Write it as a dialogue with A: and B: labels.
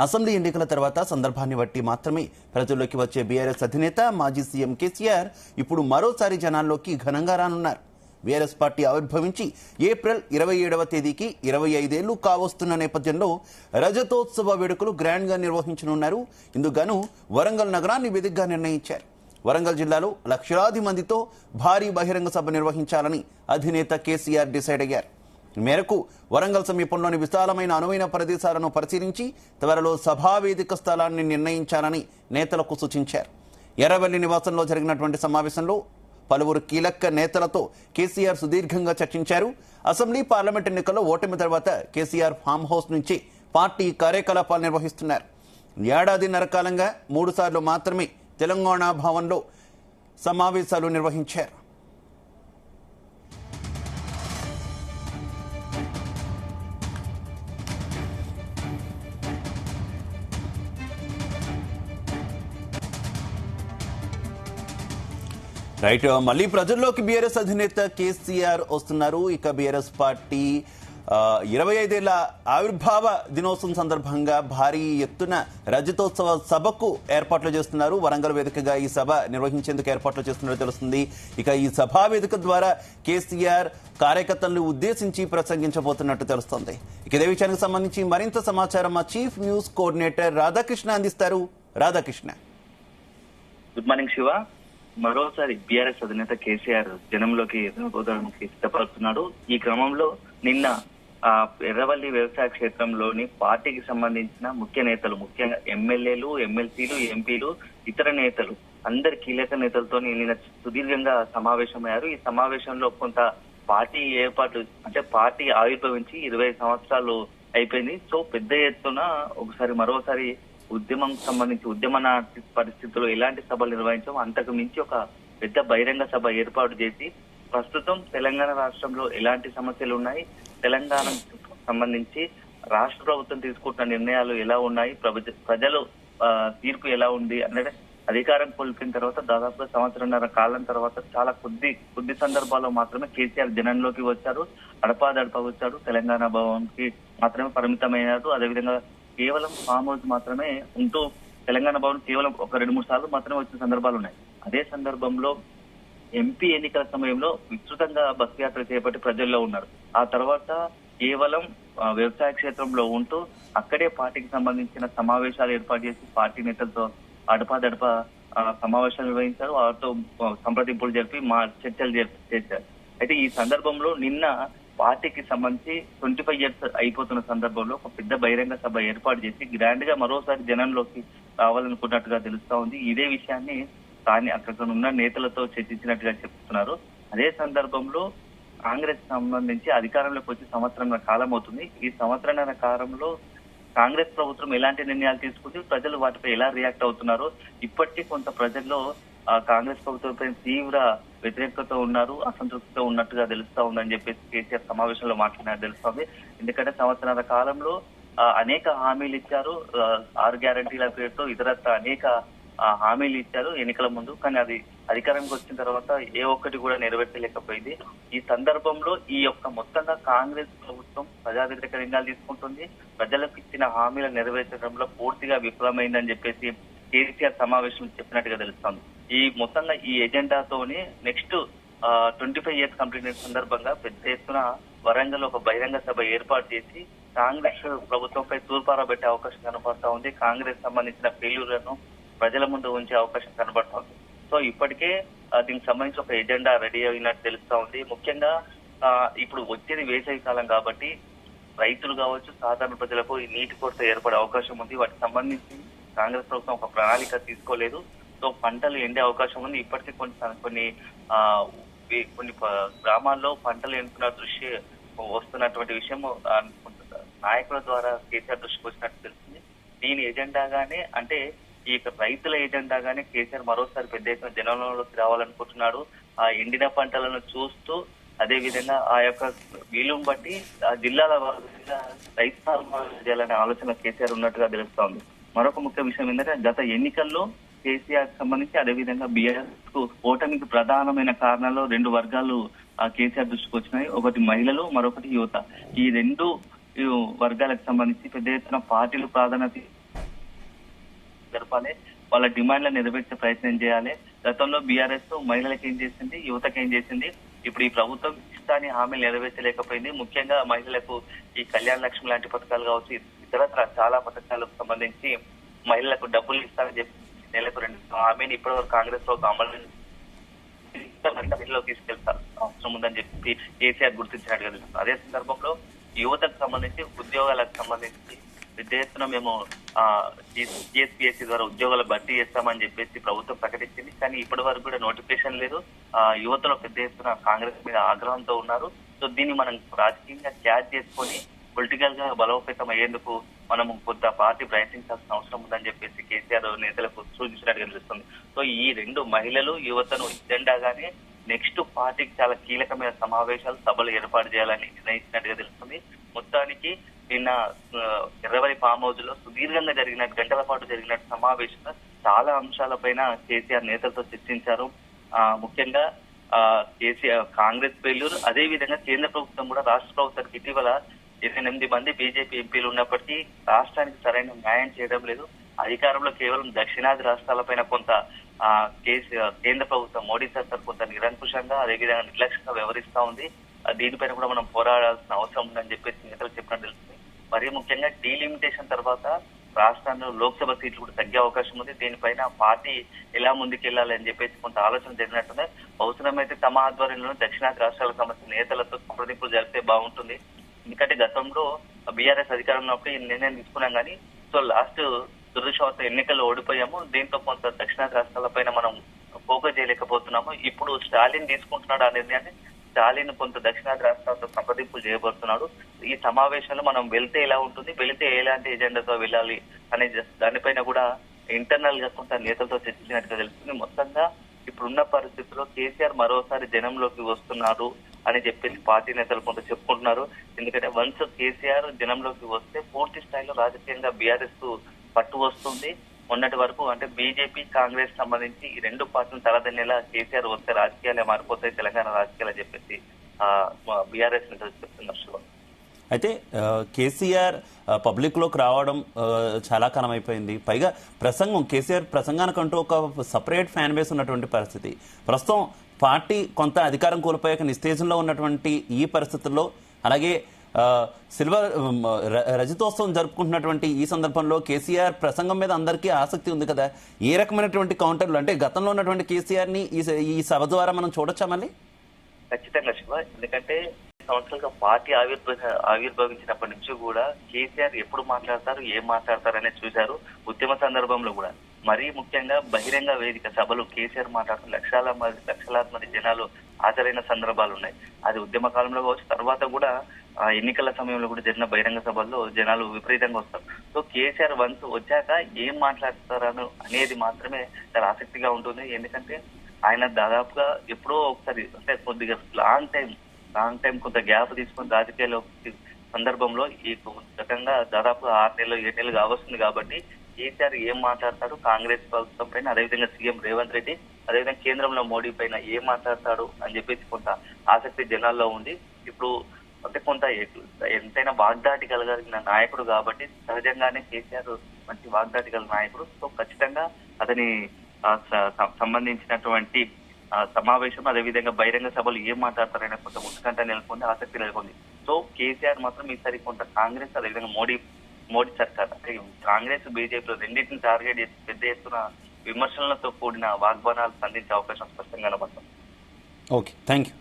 A: Assembly ఎన్నికల తర్వాత సందర్భాన్ని బట్టి మాత్రమే ప్రజల్లోకి వచ్చే బీఆర్ఎస్ అధినేత మాజీ సీఎం కేసీఆర్ ఇప్పుడు మరోసారి జనాల్లోకి ఘనంగా రానున్నారు. బీఆర్ఎస్ పార్టీ ఆవిర్భవించి ఏప్రిల్ 27వ తేదీకి 25 ఏళ్లు కావస్తున్న నేపథ్యంలో రజతోత్సవ వేడుకలు గ్రాండ్ గా నిర్వహించనున్నారు. ఇందుకు వరంగల్ నగరాన్ని వేదికగా నిర్ణయించారు. వరంగల్ జిల్లాలో లక్షలాది మందితో భారీ బహిరంగ సభ నిర్వహించాలని అధినేత కేసీఆర్ డిసైడ్ అయ్యారు. ఈ మేరకు వరంగల్ సమీపంలోని విశాలమైన అనువైన ప్రదేశాలను పరిశీలించి త్వరలో సభావేదిక స్థలాన్ని నిర్ణయించాలని నేతలకు సూచించారు. ఎర్రవెల్లి నివాసంలో జరిగినటువంటి సమావేశంలో పలువురు కీలక నేతలతో కేసీఆర్ సుదీర్ఘంగా చర్చించారు. అసెంబ్లీ పార్లమెంట్ ఎన్నికల్లో ఓటమి తర్వాత కేసీఆర్ ఫామ్ హౌస్ నుంచి పార్టీ కార్యకలాపాలు నిర్వహిస్తున్నారు. ఏడాదిన్నర కాలంగా 3 సార్లు మాత్రమే తెలంగాణ భవన్లో సమావేశాలు నిర్వహించారు. రైట్, మళ్ళీ ప్రజల్లోకి బీఆర్ఎస్ అధినేత కేసీఆర్ వస్తున్నారు. ఇక బీఆర్ఎస్ పార్టీ 25 ఏళ్ల ఆవిర్భావ దినోత్సవం సందర్భంగా భారీ ఎత్తున రజతోత్సవ సభకు ఏర్పాట్లు చేస్తున్నారు. వరంగల్ వేదికగా ఈ సభ నిర్వహించేందుకు ఏర్పాట్లు చేస్తున్నట్టు తెలుస్తుంది. ఇక ఈ సభా వేదిక ద్వారా కేసీఆర్ కార్యకర్తలను ఉద్దేశించి ప్రసంగించబోతున్నట్టు తెలుస్తోంది. ఇక ఇదే విషయానికి సంబంధించి మరింత సమాచారం మా చీఫ్ న్యూస్ కోఆర్డినేటర్ రాధాకృష్ణ అందిస్తారు. రాధాకృష్ణ.
B: Good morning Shiva. మరోసారి బీఆర్ఎస్ అధినేత కేసీఆర్ జనంలోకి రాబోదానికి సిద్ధపడుతున్నాడు. ఈ క్రమంలో నిన్న ఎర్రవల్లి వ్యవసాయ క్షేత్రంలోని పార్టీకి సంబంధించిన ముఖ్య నేతలు, ముఖ్యంగా ఎమ్మెల్యేలు, ఎమ్మెల్సీలు, ఎంపీలు, ఇతర నేతలు, అందరి కీలక నేతలతో నిన్న సుదీర్ఘంగా సమావేశమయ్యారు. ఈ సమావేశంలో కొంత పార్టీ ఏర్పాట్లు, అంటే పార్టీ ఆవిర్భవించి 20 సంవత్సరాలు అయిపోయింది. సో పెద్ద ఎత్తున మరోసారి ఉద్యమం సంబంధించి ఉద్యమన పరిస్థితుల్లో ఎలాంటి సభలు నిర్వహించాం, అంతకు మించి ఒక పెద్ద బహిరంగ సభ ఏర్పాటు చేసి ప్రస్తుతం తెలంగాణ రాష్ట్రంలో ఎలాంటి సమస్యలు ఉన్నాయి, తెలంగాణకు సంబంధించి రాష్ట్ర ప్రభుత్వం తీసుకుంటున్న నిర్ణయాలు ఎలా ఉన్నాయి, ప్రజలు తీర్పు ఎలా ఉంది అనేది అధికారం కోల్పోయిన తర్వాత దాదాపుగా 1.5 కాలం తర్వాత చాలా కొద్ది సందర్భాల్లో మాత్రమే కేసీఆర్ జనంలోకి వచ్చారు. అడపాదడపా వచ్చాడు. తెలంగాణ భవన్ కి మాత్రమే పరిమితమైనారు. అదేవిధంగా కేవలం ఫామ్ హౌస్ మాత్రమే ఉంటూ తెలంగాణ భవన్ కేవలం ఒక 2-3 సార్లు మాత్రమే వచ్చిన సందర్భాలు ఉన్నాయి. అదే సందర్భంలో ఎంపీ ఎన్నికల సమయంలో విస్తృతంగా బస్ యాత్ర చేపట్టి ప్రజల్లో ఉన్నారు. ఆ తర్వాత కేవలం వ్యవసాయ క్షేత్రంలో ఉంటూ అక్కడే పార్టీకి సంబంధించిన సమావేశాలు ఏర్పాటు చేసి పార్టీ నేతలతో అడపాదడపా సమావేశాలు నిర్వహించారు. వారితో సంప్రదింపులు జరిపి చర్చలు చేశారు. అయితే ఈ సందర్భంలో నిన్న పార్టీకి సంబంధించి 25 ఇయర్స్ అయిపోతున్న సందర్భంలో ఒక పెద్ద బహిరంగ సభ ఏర్పాటు చేసి గ్రాండ్ గా మరోసారి జనంలోకి రావాలనుకున్నట్టుగా తెలుస్తా ఉంది. ఇదే విషయాన్ని కానీ అక్కడ ఉన్న నేతలతో చర్చించినట్టుగా చెప్తున్నారు. అదే సందర్భంలో కాంగ్రెస్ సంబంధించి అధికారంలోకి వచ్చి 1.5 కాలం అవుతుంది. ఈ 1.5 కాలంలో కాంగ్రెస్ ప్రభుత్వం ఎలాంటి నిర్ణయాలు తీసుకుంది, ప్రజలు వాటిపై ఎలా రియాక్ట్ అవుతున్నారు, ఇప్పటికీ కొంత ప్రజల్లో కాంగ్రెస్ ప్రభుత్వంపై తీవ్ర వ్యతిరేకత ఉన్నారు, అసంతృప్తితో ఉన్నట్టుగా తెలుస్తా ఉందని చెప్పేసి కేసీఆర్ సమావేశంలో మాట్లాడినట్టు తెలుస్తోంది. ఎందుకంటే 1.5 కాలంలో అనేక హామీలు ఇచ్చారు. 6 గ్యారంటీల పేరుతో ఇతరత్ర అనేక హామీలు ఇచ్చారు ఎన్నికల ముందు. కానీ అది అధికారంకి వచ్చిన తర్వాత ఏ ఒక్కటి కూడా నెరవేర్చలేకపోయింది. ఈ సందర్భంలో ఈ యొక్క మొత్తంగా కాంగ్రెస్ ప్రభుత్వం ప్రజా వ్యతిరేక నిర్ణయాలు తీసుకుంటుంది. ప్రజలకు ఇచ్చిన హామీలు నెరవేర్చడంలో పూర్తిగా విఫలమైందని చెప్పేసి కేసీఆర్ సమావేశంలో చెప్పినట్టుగా తెలుస్తోంది. ఈ మొత్తంగా ఈ ఎజెండాతోనే నెక్స్ట్ 25 ఇయర్స్ కంప్లీట్ అయిన సందర్భంగా పెద్ద ఎత్తున వరంగల్ ఒక బహిరంగ సభ ఏర్పాటు చేసి కాంగ్రెస్ ప్రభుత్వంపై తూర్పారా పెట్టే అవకాశం కనబడతా ఉంది. కాంగ్రెస్ సంబంధించిన ఫెయిల్యూర్లను ప్రజల ముందు ఉంచే అవకాశం కనబడతా ఉంది. సో ఇప్పటికే దీనికి సంబంధించి ఒక ఎజెండా రెడీ అయినట్టు తెలుస్తా ఉంది. ముఖ్యంగా ఇప్పుడు వచ్చేది వేసవి కాలం కాబట్టి రైతులు కావచ్చు, సాధారణ ప్రజలకు ఈ నీటి కొరత ఏర్పడే అవకాశం ఉంది. వాటికి సంబంధించి కాంగ్రెస్ ప్రభుత్వం ఒక ప్రణాళిక తీసుకోలేదు. సో పంటలు ఎండే అవకాశం ఉంది. ఇప్పటికీ కొన్ని గ్రామాల్లో పంటలు ఎండుతున్న దృష్టి వస్తున్నటువంటి విషయం నాయకుల ద్వారా కేసీఆర్ దృష్టికి వచ్చినట్టు తెలుస్తుంది. దీని ఎజెండాగానే, అంటే ఈ రైతుల ఎజెండాగానే కేసీఆర్ మరోసారి పెద్ద ఎత్తున జనంలోకి రావాలనుకుంటున్నాడు. ఆ ఎండిన పంటలను చూస్తూ అదే విధంగా ఆ యొక్క వీలును బట్టి ఆ జిల్లాల రైతు చేయాలనే ఆలోచన కేసీఆర్ ఉన్నట్టుగా తెలుస్తోంది. మరొక ముఖ్య విషయం ఏంటంటే గత ఎన్నికల్లో కేసీఆర్ సంబంధించి అదేవిధంగా బీఆర్ఎస్ కు ఓటమికి ప్రధానమైన కారణాలు 2 వర్గాలు కేసీఆర్ దృష్టికి వచ్చినాయి. ఒకటి మహిళలు, మరొకటి యువత. ఈ 2 వర్గాలకు సంబంధించి పెద్ద ఎత్తున పార్టీలు ప్రాధాన్యత జరపాలి, వాళ్ళ డిమాండ్లను నెరవేర్చే ప్రయత్నం చేయాలి. గతంలో బీఆర్ఎస్ మహిళలకు ఏం చేసింది, యువతకు ఏం చేసింది, ఇప్పుడు ఈ ప్రభుత్వం ఇష్టాన్ని హామీలు నెరవేర్చలేకపోయింది. ముఖ్యంగా మహిళలకు ఈ కళ్యాణ లక్ష్మి లాంటి పథకాలు కావచ్చు, ఇతరత్ర చాలా పథకాలకు సంబంధించి మహిళలకు డబ్బులు ఇస్తారని చెప్పి నెలకు 2 హామీని ఇప్పటివరకు కాంగ్రెస్ ప్రభుత్వం అమలు మహిళలో తీసుకెళ్తారు అవసరం ఉందని చెప్పి కేసీఆర్ గుర్తించినట్టుగా తెలుస్తుంది. అదే సందర్భంలో యువతకు సంబంధించి ఉద్యోగాలకు సంబంధించి పెద్ద ఎత్తున మేము జిఎస్పిఎస్సి ద్వారా ఉద్యోగాలు భర్తీ చేస్తామని చెప్పేసి ప్రభుత్వం ప్రకటించింది. కానీ ఇప్పటి వరకు కూడా నోటిఫికేషన్ లేదు. యువతలో పెద్ద ఎత్తున కాంగ్రెస్ మీద ఆగ్రహంతో ఉన్నారు. సో దీన్ని మనం రాజకీయంగా క్యాచ్ చేసుకొని పొలిటికల్ గా బలోపేతం అయ్యేందుకు మనము కొంత పార్టీ ప్రయత్నించాల్సిన అవసరం ఉందని చెప్పేసి కేసీఆర్ నేతలకు సూచించినట్టుగా తెలుస్తుంది. సో ఈ 2 మహిళలు యువతను ఎజెండాగానే నెక్స్ట్ పార్టీకి చాలా కీలకమైన సమావేశాలు సభలు ఏర్పాటు చేయాలని నిర్ణయించినట్టుగా తెలుస్తుంది. మొత్తానికి నిన్న ఎర్రవల్లి ఫామ్ హౌస్ లో సుదీర్ఘంగా గంటల పాటు జరిగిన సమావేశంలో చాలా అంశాలపైన కేసీఆర్ నేతలతో చర్చించారు. ముఖ్యంగా కేసీఆర్ కాంగ్రెస్ ఫెయిల్యూర్, అదే విధంగా కేంద్ర ప్రభుత్వం కూడా రాష్ట్ర ప్రభుత్వానికి ఇటీవల 28 మంది బీజేపీ ఎంపీలు ఉన్నప్పటికీ రాష్ట్రానికి సరైన న్యాయం చేయడం లేదు. అధికారంలో కేవలం దక్షిణాది రాష్ట్రాలపైన కొంత కేంద్ర ప్రభుత్వం మోడీ సర్కార్ కొంత నిరంకుశంగా అదేవిధంగా నిర్లక్ష్యంగా వ్యవహరిస్తా ఉంది. దీనిపైన కూడా మనం పోరాడాల్సిన అవసరం ఉందని చెప్పేసి నేతలు చెప్పినట్టు తెలుస్తుంది. మరీ ముఖ్యంగా డీలిమిటేషన్ తర్వాత రాష్ట్రాల్లో లోక్సభ సీట్లు కూడా తగ్గే అవకాశం ఉంది. దీనిపైన పార్టీ ఎలా ముందుకెళ్లాలి అని చెప్పేసి కొంత ఆలోచన జరిగినట్టుంది. అవసరమైతే తమ ఆధ్వర్యంలో దక్షిణాది రాష్ట్రాలకు సంబంధించిన నేతలతో సంప్రదింపులు జరిపితే బాగుంటుంది. ఎందుకంటే గతంలో బీఆర్ఎస్ అధికారంలో ఉన్నప్పుడు ఈ నిర్ణయం తీసుకున్నాం కానీ సో లాస్ట్ దురదృష్టవశాత్తు ఎన్నికల్లో ఓడిపోయాము. దీంతో కొంత దక్షిణాది రాష్ట్రాలపైన మనం ఫోకస్ చేయలేకపోతున్నాము. ఇప్పుడు స్టాలిన్ తీసుకుంటున్నాడు ఆ నిర్ణయాన్ని. స్టాలిన్ కొంత దక్షిణాది రాష్ట్రాలతో సంప్రదింపులు చేయబోతున్నాడు. ఈ సమావేశంలో మనం వెళ్తే ఎలా ఉంటుంది, వెళితే ఎలాంటి ఎజెండాతో వెళ్ళాలి అనే దానిపైన కూడా ఇంటర్నల్ గా కొంత నేతలతో చర్చించినట్టుగా తెలుస్తుంది. మొత్తంగా ఇప్పుడున్న పరిస్థితుల్లో కేసీఆర్ మరోసారి జనంలోకి వస్తున్నారు అని చెప్పేసి పార్టీ నేతలు కొంత చెప్పుకుంటున్నారు. ఎందుకంటే వన్స్ కేసీఆర్ జనంలోకి వస్తే పూర్తి స్థాయిలో రాజకీయంగా బీఆర్ఎస్ కు పట్టు వస్తుంది. మొన్నటి వరకు అంటే బీజేపీ కాంగ్రెస్ సంబంధించి ఈ 2 పార్టీలు తలదన్నేలా కేసీఆర్ వస్తే రాజకీయాలే మారిపోతాయి, తెలంగాణ రాజకీయాలు చెప్పేసి బీఆర్ఎస్ నేతలు చెప్తున్నారు.
A: అయితే కేసీఆర్ పబ్లిక్లోకి రావడం చాలా కాలం అయిపోయింది. పైగా కేసీఆర్ ప్రసంగానికంటూ ఒక సపరేట్ ఫ్యాన్ బేస్ ఉన్నటువంటి పరిస్థితి. ప్రస్తుతం పార్టీ కొంత అధికారం కోల్పోయాక నిస్తేజంలో ఉన్నటువంటి ఈ పరిస్థితుల్లో, అలాగే రజతోత్సవం జరుపుకుంటున్నటువంటి ఈ సందర్భంలో కేసీఆర్ ప్రసంగం మీద అందరికీ ఆసక్తి ఉంది కదా. ఏ రకమైనటువంటి కౌంటర్లు అంటే గతంలో ఉన్నటువంటి కేసీఆర్ ని ఈ సభ ద్వారా మనం చూడొచ్చా మళ్ళీ?
B: ఖచ్చితంగా శివ, ఎందుకంటే సంవత్సరాలుగా పార్టీ ఆవిర్భవించినప్పటి నుంచి కూడా కేసీఆర్ ఎప్పుడు మాట్లాడతారు, ఏం మాట్లాడతారు అనేది చూశారు. ఉద్యమ సందర్భంలో కూడా మరీ ముఖ్యంగా బహిరంగ వేదిక సభలు కేసీఆర్ మాట్లాడుతూ లక్షలాది మంది జనాలు హాజరైన సందర్భాలు ఉన్నాయి. అది ఉద్యమ కాలంలో కావచ్చు, తర్వాత కూడా ఎన్నికల సమయంలో కూడా జరిగిన బహిరంగ సభల్లో జనాలు విపరీతంగా వస్తారు. సో కేసీఆర్ వన్స్ వచ్చాక ఏం మాట్లాడతారని అనేది మాత్రమే చాలా ఆసక్తిగా ఉంటుంది. ఎందుకంటే ఆయన దాదాపుగా ఎప్పుడో ఒకసారి అంటే కొద్దిగా లాంగ్ టైం కొంత గ్యాప్ తీసుకుని రాజకీయాల్లో సందర్భంలో ఈ గతంగా దాదాపు 6 నెలలు 7 నెలలు కావస్తుంది. కాబట్టి కేసీఆర్ ఏం మాట్లాడతాడు కాంగ్రెస్ ప్రభుత్వం పైన, అదేవిధంగా సీఎం రేవంత్ రెడ్డి, అదేవిధంగా కేంద్రంలో మోడీ పైన ఏం మాట్లాడతాడు అని చెప్పేసి కొంత ఆసక్తి జనాల్లో ఉంది. ఇప్పుడు అంటే కొంత ఎంతైనా వాగ్దాటి కలిగిన నాయకుడు కాబట్టి సహజంగానే కేసీఆర్ మంచి వాగ్దాటి కలిగిన నాయకుడు. సో ఖచ్చితంగా అతని సంబంధించినటువంటి సమావేశం అదేవిధంగా బహిరంగ సభలు ఏం మాట్లాడతారనే కొంత ఉత్కంఠ నెలకొంది, ఆసక్తి నెలకొంది. సో కేసీఆర్ మాత్రం ఈసారి కొంత కాంగ్రెస్ అదేవిధంగా మోడీ సర్కార్ అంటే కాంగ్రెస్ బీజేపీలో రెండింటిని టార్గెట్ చేసి పెద్ద ఎత్తున విమర్శలతో కూడిన వాగ్బానాలు సంధించే అవకాశం స్పష్టంగా కనబడుతుంది.
A: Okay, thank you.